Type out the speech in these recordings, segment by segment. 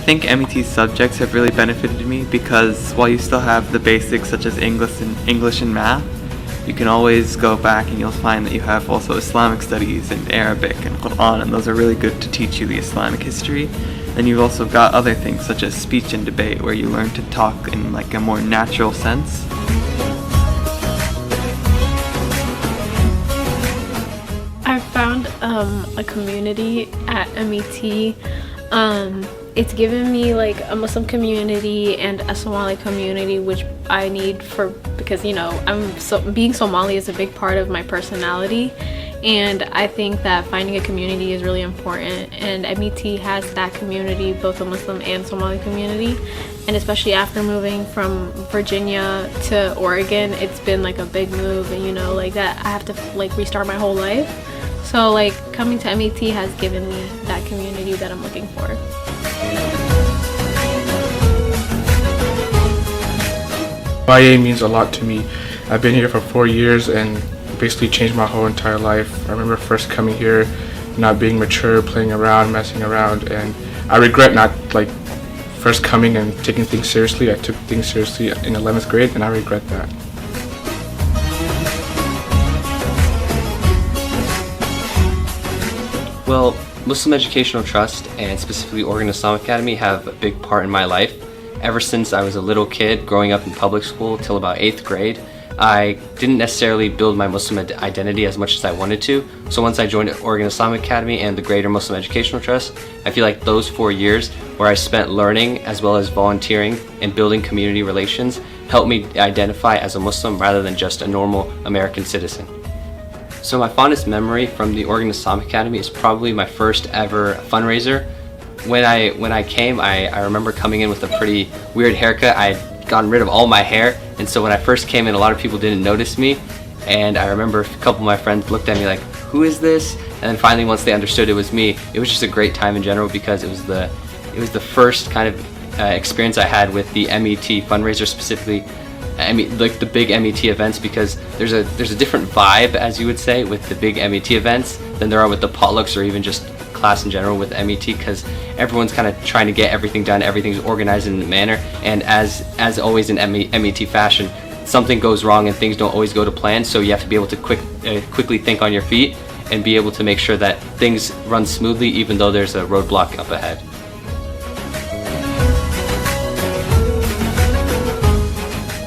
think MET subjects have really benefited me because while you still have the basics such as English and math, you can always go back and you'll find that you have also Islamic studies and Arabic and Quran, and those are really good to teach you the Islamic history. Then you've also got other things such as speech and debate where you learn to talk in like a more natural sense. I found a community at MET. It's given me like a Muslim community and a Somali community, which I need because being Somali is a big part of my personality, and I think that finding a community is really important, and MET has that community, both a Muslim and Somali community, and especially after moving from Virginia to Oregon, it's been like a big move, and like that I have to like restart my whole life. So like coming to MET has given me that community that I'm looking for. YA means a lot to me. I've been here for 4 years and basically changed my whole entire life. I remember first coming here, not being mature, playing around, messing around, and I regret not like first coming and taking things seriously. I took things seriously in 11th grade and I regret that. Well, Muslim Educational Trust and specifically Oregon Islamic Academy have a big part in my life. Ever since I was a little kid growing up in public school till about 8th grade, I didn't necessarily build my Muslim identity as much as I wanted to. So once I joined Oregon Islamic Academy and the Greater Muslim Educational Trust, I feel like those 4 years where I spent learning as well as volunteering and building community relations helped me identify as a Muslim rather than just a normal American citizen. So my fondest memory from the Oregon Islamic Academy is probably my first ever fundraiser. When I came, I remember coming in with a pretty weird haircut. I had gotten rid of all my hair, and so when I first came in, a lot of people didn't notice me. And I remember a couple of my friends looked at me like, "Who is this?" And then finally, once they understood it was me, it was just a great time in general because it was the first kind of experience I had with the MET fundraiser, specifically. I mean, like the big MET events, because there's a different vibe, as you would say, with the big MET events than there are with the potlucks or even just class in general with MET, because everyone's kind of trying to get everything done, everything's organized in a manner, and as always in MET fashion, something goes wrong and things don't always go to plan, so you have to be able to quickly think on your feet and be able to make sure that things run smoothly even though there's a roadblock up ahead.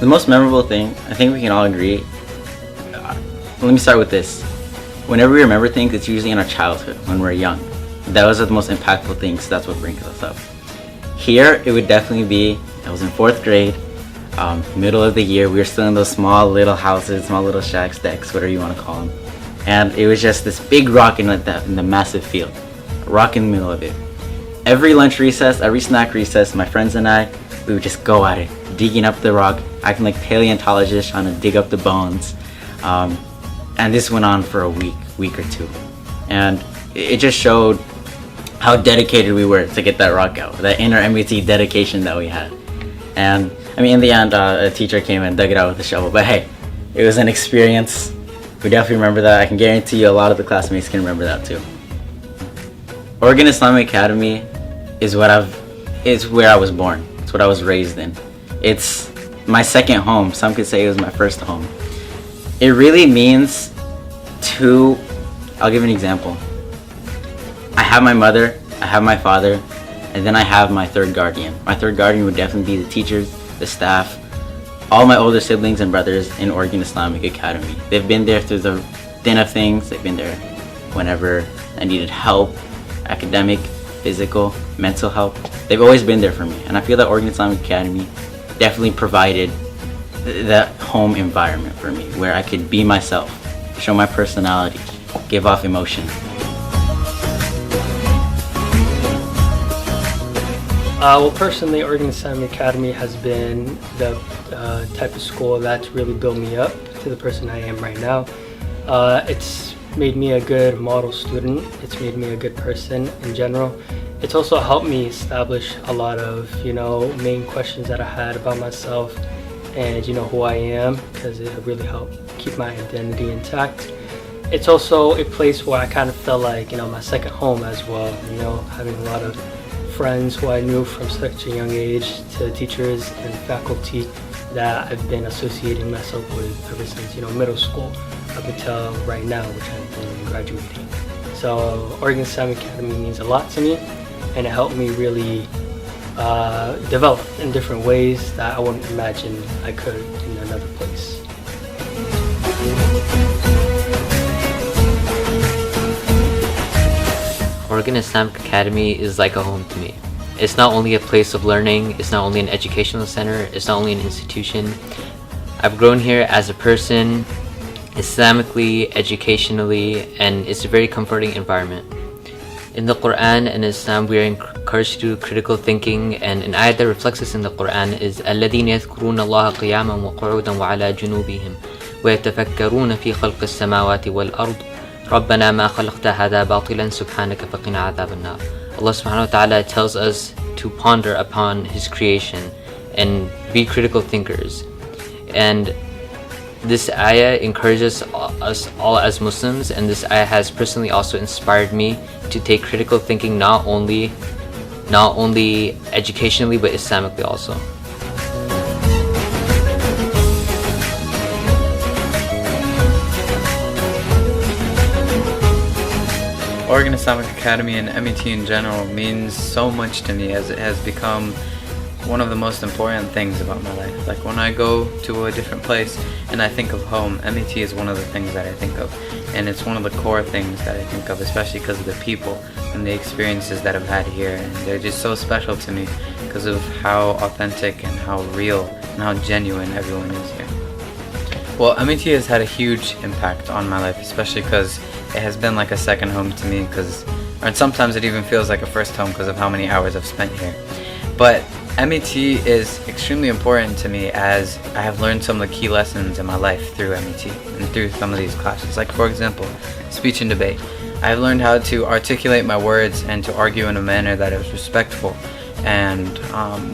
The most memorable thing, I think we can all agree, let me start with this. Whenever we remember things, it's usually in our childhood, when we're young. Those are the most impactful things, that's what brings us up. Here, it would definitely be, I was in 4th grade, middle of the year, we were still in those small little houses, small little shacks, decks, whatever you want to call them. And it was just this big rock in the massive field, a rock in the middle of it. Every lunch recess, every snack recess, my friends and I, we would just go at it, digging up the rock, acting like paleontologists, trying to dig up the bones. And this went on for a week or two. And it just showed how dedicated we were to get that rock out, that inner MET dedication that we had. And I mean, in the end, a teacher came and dug it out with a shovel. But hey, it was an experience. We definitely remember that. I can guarantee you a lot of the classmates can remember that too. Oregon Islamic Academy is where I was born. It's what I was raised in. It's my second home. Some could say it was my first home. It really means I'll give an example. I have my mother, I have my father, and then I have my third guardian. My third guardian would definitely be the teachers, the staff, all my older siblings and brothers in Oregon Islamic Academy. They've been there through the thin of things. They've been there whenever I needed help, academic, physical, mental help. They've always been there for me. And I feel that Oregon Islamic Academy definitely provided that home environment for me where I could be myself, show my personality, give off emotion. Well, personally, Oregon Islamic Academy has been the type of school that's really built me up to the person I am right now. It's made me a good model student. It's made me a good person in general. It's also helped me establish a lot of, main questions that I had about myself and, who I am, because it really helped keep my identity intact. It's also a place where I kind of felt like, my second home as well, having a lot of friends who I knew from such a young age to teachers and faculty that I've been associating myself with ever since, middle school up until right now, which I've been graduating. So Oregon Islamic Academy means a lot to me, and it helped me really develop in different ways that I wouldn't imagine I could in another place. Oregon Islamic Academy is like a home to me. It's not only a place of learning, it's not only an educational center, it's not only an institution. I've grown here as a person, Islamically, educationally, and it's a very comforting environment. In the Quran and Islam, we are encouraged to do critical thinking, and an ayat that reflects this in the Quran is الَّذِينَ يَذْكُرُونَ اللَّهَ قِيَامًا وَقُعُودًا وَعَلَى جُنُوبِهِمْ وَيَتَفَكَّرُونَ فِي خَلْقِ السَّمَاوَاتِ وَالْأَرْضِ رَبَّنَا مَا خَلَقْتَ هَذَا بَاطِلًا سُبْحَانَكَ فَقِنَا عَذَابَ النَّارِ. Allah subhanahu wa ta'ala tells us to ponder upon His creation and be critical thinkers. And this ayah encourages us all as Muslims, and this ayah has personally also inspired me to take critical thinking not only educationally but Islamically also. Oregon Islamic Academy and MET in general means so much to me, as it has become one of the most important things about my life. Like when I go to a different place and I think of home, MET is one of the things that I think of, and it's one of the core things that I think of, especially because of the people and the experiences that I've had here, and they're just so special to me because of how authentic and how real and how genuine everyone is here. Well, MET has had a huge impact on my life, especially because it has been like a second home to me, and sometimes it even feels like a first home because of how many hours I've spent here. But MET is extremely important to me, as I have learned some of the key lessons in my life through MET and through some of these classes. Like for example, speech and debate. I have learned how to articulate my words and to argue in a manner that is respectful, and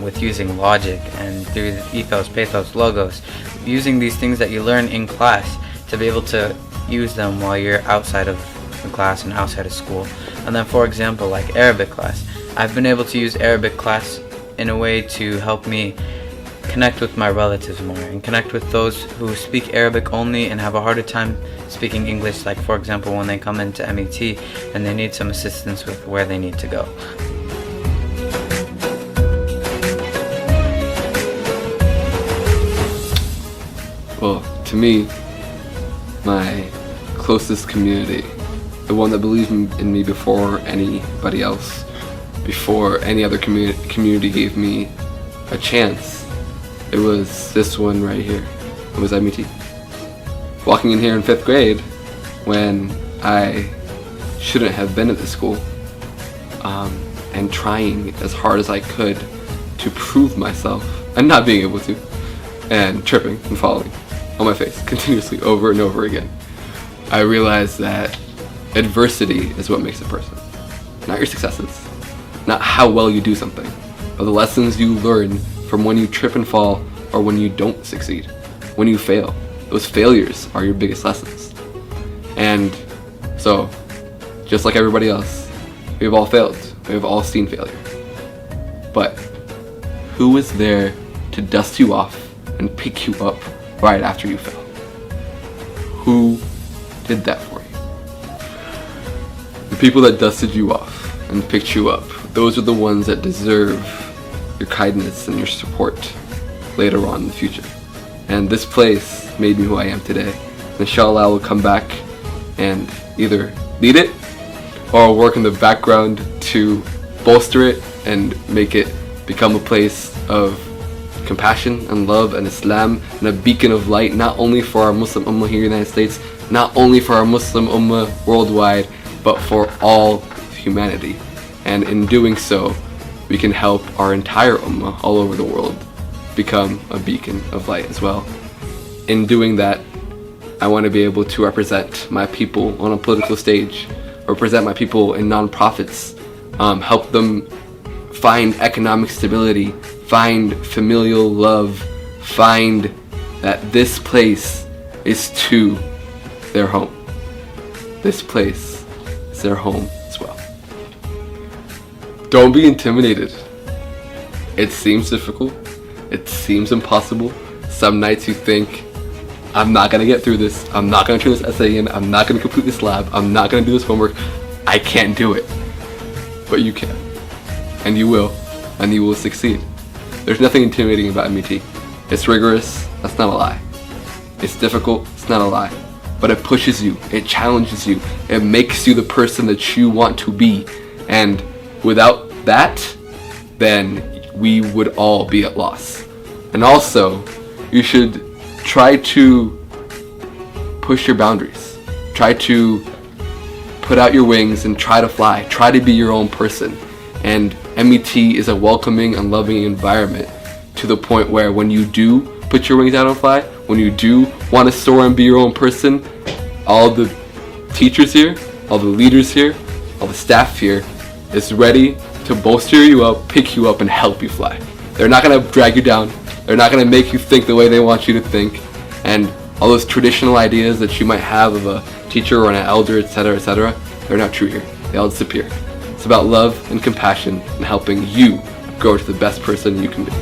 with using logic and through the ethos, pathos, logos, using these things that you learn in class to be able to use them while you're outside of the class and outside of school. And then for example, like Arabic class, I've been able to use Arabic class in a way to help me connect with my relatives more and connect with those who speak Arabic only and have a harder time speaking English, like for example when they come into MET and they need some assistance with where they need to go. Well, to me, my closest community, the one that believed in me before anybody else, before any other community gave me a chance, it was this one right here. It was MET. Walking in here in 5th grade, when I shouldn't have been at this school, and trying as hard as I could to prove myself, and not being able to, and tripping and falling on my face continuously over and over again, I realized that adversity is what makes a person, not your successes, not how well you do something, but the lessons you learn from when you trip and fall or when you don't succeed, when you fail. Those failures are your biggest lessons. And so, just like everybody else, we've all failed. We've all seen failure. But who was there to dust you off and pick you up right after you fell? Who did that for you? The people that dusted you off and picked you up, those are the ones that deserve your kindness and your support later on in the future. And this place made me who I am today. Inshallah, I will come back and either lead it or work in the background to bolster it and make it become a place of compassion and love and Islam, and a beacon of light, not only for our Muslim Ummah here in the United States, not only for our Muslim Ummah worldwide, but for all of humanity. And in doing so, we can help our entire Ummah all over the world become a beacon of light as well. In doing that, I want to be able to represent my people on a political stage, represent my people in non-profits, help them find economic stability, find familial love, find that this place is too their home. This place is their home as well. Don't be intimidated. It seems difficult. It seems impossible. Some nights you think, I'm not gonna get through this. I'm not gonna turn this essay in. I'm not gonna complete this lab. I'm not gonna do this homework. I can't do it. But you can. And you will. And you will succeed. There's nothing intimidating about MET. It's rigorous. That's not a lie. It's difficult. It's not a lie. But it pushes you. It challenges you. It makes you the person that you want to be. And without that, then we would all be at loss. And also, you should try to push your boundaries. Try to put out your wings and try to fly. Try to be your own person. And MET is a welcoming and loving environment to the point where when you do put your wings out and fly, when you do want to soar and be your own person, all the teachers here, all the leaders here, all the staff here is ready to bolster you up, pick you up, and help you fly. They're not going to drag you down. They're not going to make you think the way they want you to think. And all those traditional ideas that you might have of a teacher or an elder, etc., they're not true here. They all disappear. It's about love and compassion and helping you grow to the best person you can be.